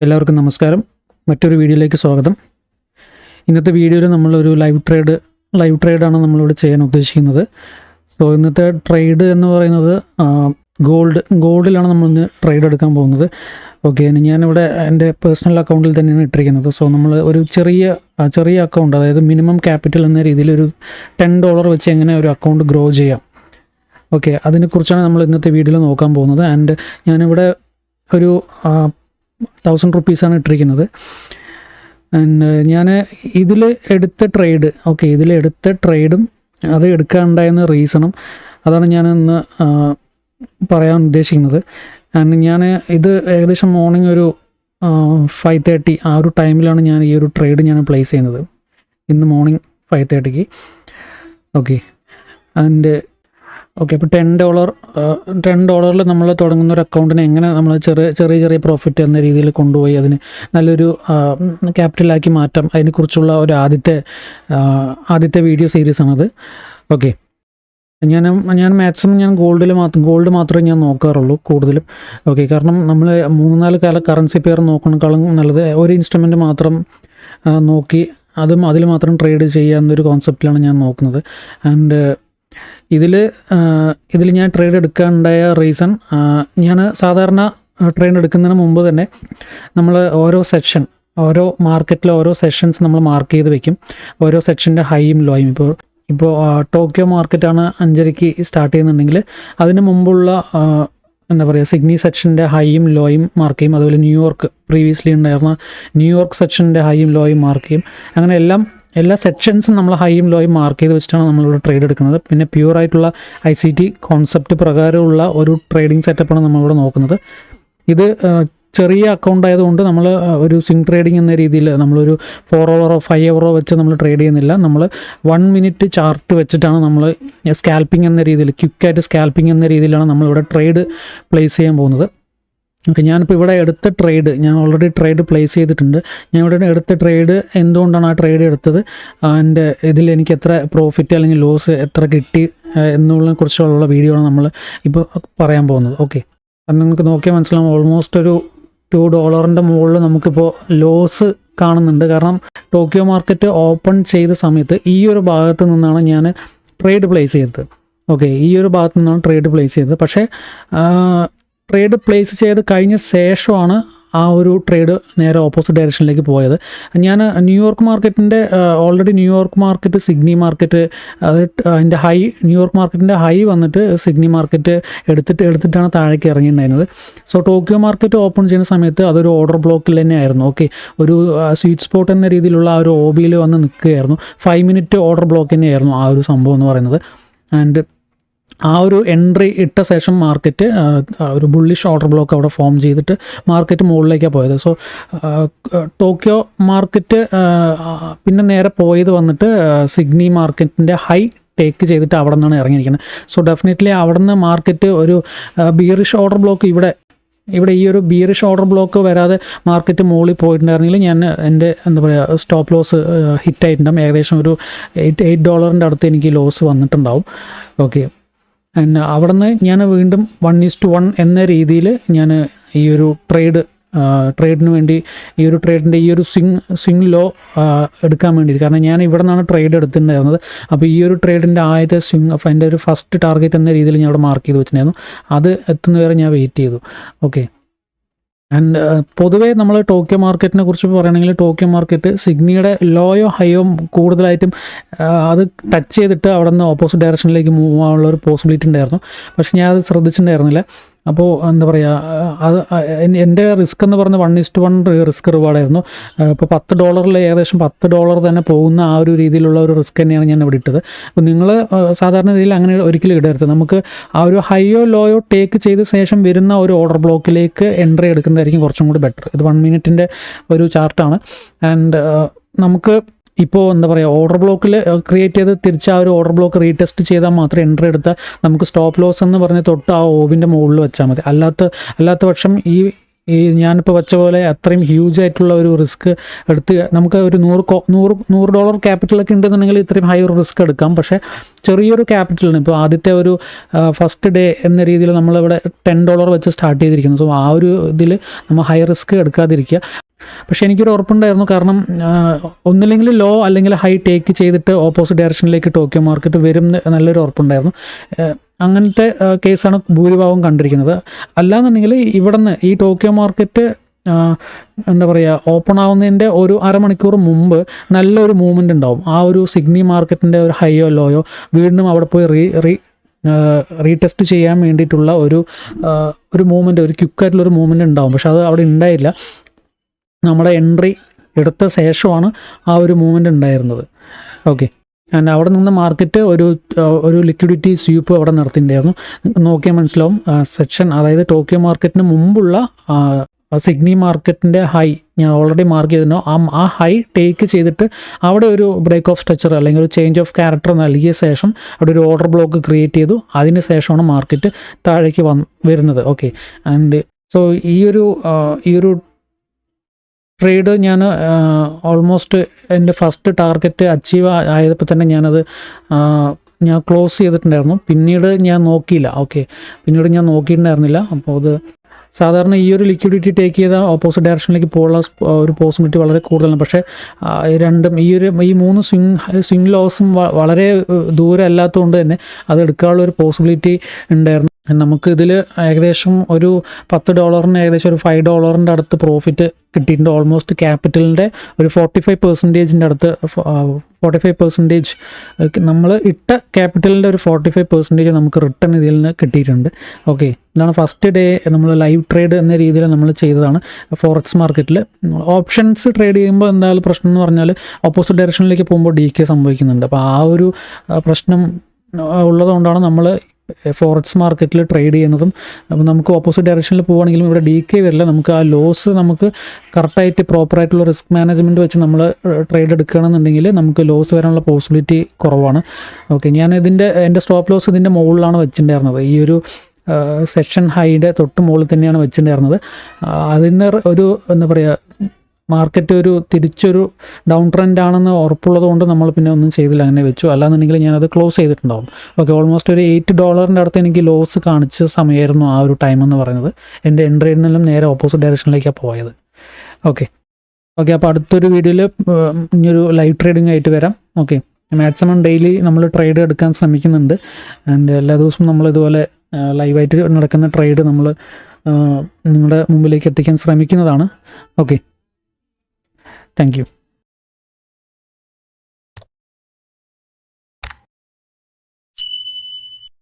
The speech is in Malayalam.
എല്ലാവർക്കും നമസ്കാരം. മറ്റൊരു വീഡിയോയിലേക്ക് സ്വാഗതം. ഇന്നത്തെ വീഡിയോയിൽ നമ്മളൊരു ലൈവ് ട്രേഡാണ് നമ്മളിവിടെ ചെയ്യാൻ ഉദ്ദേശിക്കുന്നത്. സോ ഇന്നത്തെ ട്രേഡ് എന്ന് പറയുന്നത് ഗോൾഡിലാണ് നമ്മളിന്ന് ട്രേഡ് എടുക്കാൻ പോകുന്നത്. ഓക്കെ, ഞാനിവിടെ എൻ്റെ പേഴ്സണൽ അക്കൗണ്ടിൽ തന്നെയാണ് ഇട്ടിരിക്കുന്നത്. സോ നമ്മൾ ഒരു ചെറിയ അക്കൗണ്ട്, അതായത് മിനിമം ക്യാപിറ്റൽ എന്ന രീതിയിൽ ഒരു $10 വെച്ച് എങ്ങനെ ഒരു അക്കൗണ്ട് ഗ്രോ ചെയ്യാം, ഓക്കെ, അതിനെക്കുറിച്ചാണ് നമ്മൾ ഇന്നത്തെ വീഡിയോയിൽ നോക്കാൻ പോകുന്നത്. ആൻഡ് ഞാനിവിടെ ഒരു 1000 റുപ്പീസാണ് ഇട്ടിരിക്കുന്നത്. ആൻഡ് ഞാൻ ഇതിൽ എടുത്ത ട്രേഡും അത് എടുക്കാനുണ്ടായിരുന്ന റീസണും അതാണ് ഞാനിന്ന് പറയാൻ ഉദ്ദേശിക്കുന്നത്. ആൻഡ് ഞാൻ ഇത് ഏകദേശം മോർണിംഗ് ഒരു 5:30 ആ ഒരു ടൈമിലാണ് ഞാൻ ഈ ഒരു ട്രേഡ് ഞാൻ പ്ലേസ് ചെയ്യുന്നത്, ഇന്ന് മോർണിംഗ് 5:30. ഓക്കെ, ആൻഡ് അപ്പോൾ $10 നമ്മൾ തുടങ്ങുന്ന ഒരു അക്കൗണ്ടിനെ എങ്ങനെ നമ്മൾ ചെറിയ പ്രോഫിറ്റ് എന്ന രീതിയിൽ കൊണ്ടുപോയി അതിന് നല്ലൊരു ക്യാപിറ്റലാക്കി മാറ്റാം, അതിനെക്കുറിച്ചുള്ള ഒരു ആദ്യത്തെ വീഡിയോ സീരീസാണത്. ഓക്കെ, ഞാൻ മാക്സിമം ഗോൾഡ് മാത്രമേ ഞാൻ നോക്കാറുള്ളൂ കൂടുതലും. ഓക്കെ, കാരണം നമ്മൾ 3-4 കറൻസി പെയർ നോക്കണേക്കാളും നല്ലത് ഒരു ഇൻസ്ട്രുമെൻ്റ് മാത്രം നോക്കി അതിൽ മാത്രം ട്രേഡ് ചെയ്യാവുന്നൊരു കോൺസെപ്റ്റിലാണ് ഞാൻ നോക്കുന്നത്. ആൻഡ് ഇതിൽ ഞാൻ ട്രേഡ് എടുക്കാനുണ്ടായ റീസൺ, ഞാൻ സാധാരണ ട്രേഡ് എടുക്കുന്നതിന് മുമ്പ് തന്നെ നമ്മൾ ഓരോ മാർക്കറ്റിലെ ഓരോ സെഷൻസ് നമ്മൾ മാർക്ക് ചെയ്ത് വെക്കും, ഓരോ സെക്ഷൻ്റെ ഹൈയും ലോയും. ഇപ്പോൾ ടോക്കിയോ മാർക്കറ്റാണ് 5:30 സ്റ്റാർട്ട് ചെയ്യുന്നുണ്ടെങ്കിൽ അതിന് മുമ്പുള്ള സിഡ്നി സെക്ഷൻ്റെ ഹൈയും ലോയും മാർക്ക് ചെയ്യും. അതുപോലെ ന്യൂയോർക്ക് പ്രീവിയസ്ലി ഉണ്ടായിരുന്ന ന്യൂയോർക്ക് സെക്ഷൻ്റെ ഹൈയും ലോയും മാർക്ക് ചെയ്യും. അങ്ങനെ എല്ലാ സെക്ഷൻസും നമ്മൾ ഹൈയും ലോയും മാർക്ക് ചെയ്ത് വെച്ചിട്ടാണ് നമ്മളിവിടെ ട്രേഡ് എടുക്കുന്നത്. പിന്നെ പ്യൂറായിട്ടുള്ള ICT കോൺസെപ്റ്റ് പ്രകാരമുള്ള ഒരു ട്രേഡിംഗ് സെറ്റപ്പാണ് നമ്മളിവിടെ നോക്കുന്നത്. ഇത് ചെറിയ അക്കൗണ്ട് ആയതുകൊണ്ട് നമ്മൾ ഒരു സ്വിംഗ് ട്രേഡിംഗ് എന്ന രീതിയിൽ നമ്മളൊരു 4 hour 5 hour വെച്ച് നമ്മൾ ട്രേഡ് ചെയ്യുന്നില്ല. നമ്മൾ 1 minute ചാർട്ട് വെച്ചിട്ടാണ് നമ്മൾ സ്കാൽപ്പിംഗ് എന്ന രീതിയിൽ, ക്വിക്കായിട്ട് സ്കാൽപ്പിംഗ് എന്ന രീതിയിലാണ് നമ്മളിവിടെ ട്രേഡ് പ്ലേസ് ചെയ്യാൻ പോകുന്നത്. ഓക്കെ, ഞാനിപ്പോൾ ഇവിടെ എടുത്ത ട്രേഡ് ഞാൻ ഓൾറെഡി ട്രേഡ് പ്ലേസ് ചെയ്തിട്ടുണ്ട്. ഞാൻ ഇവിടെ എടുത്ത ട്രേഡ് എന്തുകൊണ്ടാണ് ആ ട്രേഡ് എടുത്തത്, അതിൻ്റെ ഇതിൽ എനിക്ക് എത്ര പ്രോഫിറ്റ് അല്ലെങ്കിൽ ലോസ് എത്ര കിട്ടി എന്നുള്ളതിനെ കുറിച്ചുള്ള വീഡിയോ ആണ് നമ്മൾ ഇപ്പോൾ പറയാൻ പോകുന്നത്. ഓക്കെ, അത് നിങ്ങൾക്ക് നോക്കിയാൽ മനസ്സിലാവും, ഓൾമോസ്റ്റ് ഒരു $2 മുകളിൽ നമുക്കിപ്പോൾ ലോസ് കാണുന്നുണ്ട്. കാരണം ടോക്കിയോ മാർക്കറ്റ് ഓപ്പൺ ചെയ്ത സമയത്ത് ഈ ഒരു ഭാഗത്ത് നിന്നാണ് ഞാൻ ട്രേഡ് പ്ലേസ് ചെയ്തത്. ഓക്കെ, ഈ ഒരു ഭാഗത്ത് നിന്നാണ് ട്രേഡ് പ്ലേസ് ചെയ്തത്. പക്ഷേ ട്രേഡ് പ്ലേസ് ചെയ്ത് കഴിഞ്ഞ ശേഷമാണ് ആ ഒരു ട്രേഡ് നേരെ ഓപ്പോസിറ്റ് ഡയറക്ഷനിലേക്ക് പോയത്. ഞാൻ ന്യൂയോർക്ക് മാർക്കറ്റ് സിഡ്നി മാർക്കറ്റ് അതിൻ്റെ ന്യൂയോർക്ക് മാർക്കറ്റിൻ്റെ ഹൈ വന്നിട്ട് സിഡ്നി മാർക്കറ്റ് എടുത്തിട്ടാണ് താഴേക്ക് ഇറങ്ങിയിട്ടുണ്ടായിരുന്നത്. സോ ടോക്കിയോ മാർക്കറ്റ് ഓപ്പൺ ചെയ്യുന്ന സമയത്ത് അതൊരു ഓർഡർ ബ്ലോക്കിൽ തന്നെയായിരുന്നു. ഓക്കെ, ഒരു സ്വീറ്റ് സ്പോട്ട് എന്ന രീതിയിലുള്ള ആ ഒരു OBയിൽ വന്ന് നിൽക്കുകയായിരുന്നു. 5 minute ഓർഡർ ബ്ലോക്ക് തന്നെയായിരുന്നു ആ ഒരു സംഭവം എന്ന് പറയുന്നത്. ആൻഡ് ആ ഒരു എൻട്രി ഇട്ട ശേഷം മാർക്കറ്റ് ഒരു ബുള്ളിഷ് ഓർഡർ ബ്ലോക്ക് അവിടെ ഫോം ചെയ്തിട്ട് മാർക്കറ്റ് മുകളിലേക്കാണ് പോയത്. സോ ടോക്കിയോ മാർക്കറ്റ് പിന്നെ നേരെ പോയത് വന്നിട്ട് സിഡ്നി മാർക്കറ്റിൻ്റെ ഹൈ ടേക്ക് ചെയ്തിട്ട് അവിടെ നിന്നാണ് ഇറങ്ങിയിരിക്കുന്നത്. സോ ഡെഫിനറ്റ്ലി അവിടെ നിന്ന് മാർക്കറ്റ് ഒരു ബിയറിഷ് ഓർഡർ ബ്ലോക്ക് ഇവിടെ ഈ ഒരു ബിയറിഷ് ഓർഡർ ബ്ലോക്ക് വരാതെ മാർക്കറ്റ് മുകളിൽ പോയിട്ടുണ്ടായിരുന്നെങ്കിൽ ഞാൻ എൻ്റെ സ്റ്റോപ്പ് ലോസ് ഹിറ്റായിട്ടുണ്ടാകും. ഏകദേശം ഒരു $8 അടുത്ത് എനിക്ക് ലോസ് വന്നിട്ടുണ്ടാവും. ഓക്കെ, അവിടെ നിന്ന് ഞാൻ വീണ്ടും 1:1 എന്ന രീതിയിൽ ഞാൻ ഈ ഒരു ട്രേഡിന് വേണ്ടി ഈ ഒരു ട്രേഡിൻ്റെ ഈ ഒരു സ്വിംഗ് ലോ എടുക്കാൻ വേണ്ടിയിട്ട്, കാരണം ഞാൻ ഇവിടെ നിന്നാണ് ട്രേഡ് എടുത്തിട്ടുണ്ടായിരുന്നത്. അപ്പോൾ ഈ ഒരു ട്രേഡിൻ്റെ ആദ്യത്തെ സ്വിംഗ് അപ്പോൾ എൻ്റെ ഒരു ഫസ്റ്റ് ടാർഗറ്റ് എന്ന രീതിയിൽ ഞാൻ അവിടെ മാർക്ക് ചെയ്ത് വെച്ചിട്ടുണ്ടായിരുന്നു. അത് എത്തുന്നവരെ ഞാൻ വെയിറ്റ് ചെയ്തു. ഓക്കെ, ആൻഡ് പൊതുവേ നമ്മൾ ടോക്കിയോ മാർക്കറ്റിനെ കുറിച്ച് പറയുകയാണെങ്കിൽ ടോക്കിയോ മാർക്കറ്റ് സിഡ്നിയുടെ ലോയോ ഹൈയോ കൂടുതലായിട്ടും അത് ടച്ച് ചെയ്തിട്ട് അവിടെ നിന്ന് ഓപ്പോസിറ്റ് ഡയറക്ഷനിലേക്ക് മൂവ് ആവാനുള്ള ഒരു പോസിബിലിറ്റി ഉണ്ടായിരുന്നു. പക്ഷെ ഞാൻ അത് ശ്രദ്ധിച്ചിട്ടുണ്ടായിരുന്നില്ല. അപ്പോൾ അത് എൻ്റെ റിസ്ക് എന്ന് പറഞ്ഞാൽ 1:1 റിസ്ക് റിവാർഡായിരുന്നു. ഇപ്പോൾ $10 ഏകദേശം $10 തന്നെ പോകുന്ന ആ ഒരു രീതിയിലുള്ള ഒരു റിസ്ക് തന്നെയാണ് ഞാൻ ഇവിടെ ഇട്ടത്. അപ്പോൾ നിങ്ങൾ സാധാരണ രീതിയിൽ അങ്ങനെ ഒരിക്കലും ഇടരുത്. നമുക്ക് ആ ഒരു ഹൈയോ ലോയോ ടേക്ക് ചെയ്ത ശേഷം വരുന്ന ഒരു ഓർഡർ ബ്ലോക്കിലേക്ക് എൻട്രി എടുക്കുന്നതായിരിക്കും കുറച്ചും കൂടി ബെറ്റർ. ഇത് 1 minute ഒരു ചാർട്ടാണ്. ആൻഡ് നമുക്ക് ഇപ്പോൾ ഓർഡർ ബ്ലോക്കിൽ ക്രിയേറ്റ് ചെയ്ത് തിരിച്ച് ആ ഒരു ഓർഡർ ബ്ലോക്ക് റീടെസ്റ്റ് ചെയ്താൽ മാത്രം എൻട്രി എടുത്താൽ നമുക്ക് സ്റ്റോപ്പ് ലോസ് എന്ന് പറഞ്ഞ് തൊട്ട് ആ OBൻ്റെ മുകളിൽ വെച്ചാൽ മതി. അല്ലാത്ത പക്ഷം ഈ ഞാനിപ്പോൾ വെച്ച പോലെ അത്രയും ഹ്യൂജ് ആയിട്ടുള്ള ഒരു റിസ്ക് എടുത്ത് നമുക്ക് ഒരു $100 ക്യാപിറ്റലൊക്കെ ഉണ്ടെന്നുണ്ടെങ്കിൽ ഇത്രയും ഹൈ റിസ്ക് എടുക്കാം. പക്ഷേ ചെറിയൊരു ക്യാപിറ്റലിന് ഇപ്പോൾ ആദ്യത്തെ ഒരു ഫസ്റ്റ് ഡേ എന്ന രീതിയിൽ നമ്മളിവിടെ $10 വെച്ച് സ്റ്റാർട്ട് ചെയ്തിരിക്കുന്നു. സോ ആ ഒരു ഇതിൽ നമ്മൾ ഹൈ റിസ്ക് എടുക്കാതിരിക്കുക. പക്ഷേ എനിക്കൊരു ഉറപ്പുണ്ടായിരുന്നു, കാരണം ഒന്നില്ലെങ്കിൽ ലോ അല്ലെങ്കിൽ ഹൈ ടേക്ക് ചെയ്തിട്ട് ഓപ്പോസിറ്റ് ഡയറക്ഷനിലേക്ക് ടോക്കിയോ മാർക്കറ്റ് വരും നല്ലൊരു ഉറപ്പുണ്ടായിരുന്നു. അങ്ങനത്തെ കേസാണ് ഭൂരിഭാഗം കണ്ടിരിക്കുന്നത്. അല്ലാന്നുണ്ടെങ്കിൽ ഇവിടെ നിന്ന് ഈ ടോക്കിയോ മാർക്കറ്റ് എന്താ പറയുക, ഓപ്പൺ ആവുന്നതിൻ്റെ ഒരു അരമണിക്കൂർ മുമ്പ് നല്ലൊരു മൂവ്മെൻറ്റ് ഉണ്ടാവും. ആ ഒരു സിഗ്നി മാർക്കറ്റിൻ്റെ ഒരു ഹൈയോ ലോയോ വീണ്ടും അവിടെ പോയി റീടെസ്റ്റ് ചെയ്യാൻ വേണ്ടിയിട്ടുള്ള ഒരു മൂവ്മെൻറ്റ്, ഒരു ക്വിക്കായിട്ടുള്ളൊരു മൂവ്മെൻറ്റ് ഉണ്ടാവും. പക്ഷെ അത് അവിടെ ഉണ്ടായില്ല. നമ്മുടെ എൻട്രി എടുത്ത ശേഷമാണ് ആ ഒരു മൂവ്മെൻറ്റ് ഉണ്ടായിരുന്നത്. ഓക്കെ, ആൻഡ് അവിടെ നിന്ന് മാർക്കറ്റ് ഒരു ലിക്വിഡിറ്റി സ്വീപ്പ് അവിടെ നടത്തിയിട്ടുണ്ടായിരുന്നു. നോക്കിയാൽ മനസ്സിലാവും സെക്ഷൻ, അതായത് ടോക്കിയോ മാർക്കറ്റിന് മുമ്പുള്ള സിഗ്നി മാർക്കറ്റിൻ്റെ ഹൈ ഞാൻ ഓൾറെഡി മാർക്ക് ചെയ്തിരുന്നു. ആ ഹൈ ടേക്ക് ചെയ്തിട്ട് അവിടെ ഒരു ബ്രേക്ക് ഓഫ് സ്ട്രക്ചർ അല്ലെങ്കിൽ ഒരു ചേഞ്ച് ഓഫ് ക്യാരക്ടർ നൽകിയ ശേഷം അവിടെ ഒരു ഓർഡർ ബ്ലോക്ക് ക്രിയേറ്റ് ചെയ്തു. അതിന് ശേഷമാണ് മാർക്കറ്റ് താഴേക്ക് വരുന്നത്. ഓക്കെ, ആൻഡ് സോ ഈ ഒരു ട്രേഡ് ഞാൻ ഓൾമോസ്റ്റ് എൻ്റെ ഫസ്റ്റ് ടാർഗറ്റ് അച്ചീവ് ആയപ്പോൾ തന്നെ ഞാൻ ക്ലോസ് ചെയ്തിട്ടുണ്ടായിരുന്നു. പിന്നീട് ഞാൻ നോക്കിയില്ല. ഓക്കെ, പിന്നീട് ഞാൻ നോക്കിയിട്ടുണ്ടായിരുന്നില്ല. അപ്പോൾ അത് സാധാരണ ഈ ഒരു ലിക്വിഡിറ്റി ടേക്ക് ചെയ്ത ഓപ്പോസിറ്റ് ഡയറക്ഷനിലേക്ക് പോകാനുള്ള ഒരു പോസിബിലിറ്റി വളരെ കൂടുതലാണ്. പക്ഷേ രണ്ടും ഈ 3 സ്വിംഗ് ലോസും വളരെ ദൂരം അല്ലാത്തതുകൊണ്ട് തന്നെ അത് എടുക്കാനുള്ള ഒരു പോസിബിലിറ്റി ഉണ്ടായിരുന്നു. നമുക്ക് ഇതിൽ ഏകദേശം ഒരു $10 ഏകദേശം ഒരു $5 അടുത്ത് പ്രോഫിറ്റ് കിട്ടിയിട്ടുണ്ട്. ഓൾമോസ്റ്റ് ക്യാപിറ്റലിൻ്റെ ഒരു 45% അടുത്ത് 45% നമ്മൾ ഇട്ട ക്യാപിറ്റലിൻ്റെ ഒരു 45% നമുക്ക് റിട്ടേൺ ഇതിൽ നിന്ന് കിട്ടിയിട്ടുണ്ട്. ഓക്കെ, ഇതാണ് ഫസ്റ്റ് ഡേ നമ്മൾ ലൈവ് ട്രേഡ് എന്ന രീതിയിൽ നമ്മൾ ചെയ്തതാണ് ഫോറക്സ് മാർക്കറ്റിൽ. ഓപ്ഷൻസ് ട്രേഡ് ചെയ്യുമ്പോൾ എന്തായാലും പ്രശ്നം എന്ന് പറഞ്ഞാൽ ഓപ്പോസിറ്റ് ഡയറക്ഷനിലേക്ക് പോകുമ്പോൾ DK സംഭവിക്കുന്നുണ്ട്. അപ്പോൾ ആ ഒരു പ്രശ്നം ഉള്ളതുകൊണ്ടാണ് നമ്മൾ ഫോറക്സ് മാർക്കറ്റിൽ ട്രേഡ് ചെയ്യുന്നതും. അപ്പോൾ നമുക്ക് ഓപ്പോസിറ്റ് ഡയറക്ഷനിൽ പോവുകയാണെങ്കിലും ഇവിടെ DK വരില്ല. നമുക്ക് ആ ലോസ് നമുക്ക് കറക്റ്റായിട്ട് പ്രോപ്പറായിട്ടുള്ള റിസ്ക് മാനേജ്മെൻറ്റ് വെച്ച് നമ്മൾ ട്രേഡ് എടുക്കുകയാണെന്നുണ്ടെങ്കിൽ നമുക്ക് ലോസ് വരാനുള്ള പോസിബിലിറ്റി കുറവാണ്. ഓക്കെ, എൻ്റെ സ്റ്റോപ്പ് ലോസ് ഇതിൻ്റെ മുകളിലാണ് വെച്ചിട്ടുണ്ടായിരുന്നത്. ഈ ഒരു സെഷൻ ഹൈയുടെ തൊട്ട് മുകളിൽ തന്നെയാണ് വെച്ചിട്ടുണ്ടായിരുന്നത്. അതിന് എന്താ പറയുക, മാർക്കറ്റ് തിരിച്ചൊരു ഡൗൺ ട്രെൻഡ് ആണെന്ന് ഉറപ്പുള്ളത് കൊണ്ട് നമ്മൾ പിന്നെ ഒന്നും ചെയ്തില്ല, അങ്ങനെ വെച്ചു. അല്ലാന്നുണ്ടെങ്കിൽ ഞാനത് ക്ലോസ് ചെയ്തിട്ടുണ്ടാവും. ഓക്കെ, ഓൾമോസ്റ്റ് ഒരു $8 അടുത്ത് എനിക്ക് ലോസ് കാണിച്ച സമയമായിരുന്നു ആ ഒരു ടൈം എന്ന് പറയുന്നത്. എൻ്റെ എൻട്രിയിൽ നിന്നും നേരെ ഓപ്പോസിറ്റ് ഡയറക്ഷനിലേക്കാണ് പോയത്. ഓക്കെ, അപ്പോൾ അടുത്തൊരു വീഡിയോയിൽ ഇനിയൊരു ലൈവ് ട്രേഡിംഗ് ആയിട്ട് വരാം. ഓക്കെ, മാക്സിമം ഡെയിലി നമ്മൾ ട്രേഡ് എടുക്കാൻ ശ്രമിക്കുന്നുണ്ട്. ആൻഡ് എല്ലാ ദിവസവും നമ്മളിതുപോലെ ലൈവായിട്ട് നടക്കുന്ന ട്രേഡ് നമ്മൾ നിങ്ങളുടെ മുമ്പിലേക്ക് എത്തിക്കാൻ ശ്രമിക്കുന്നതാണ്. Okay, thank you.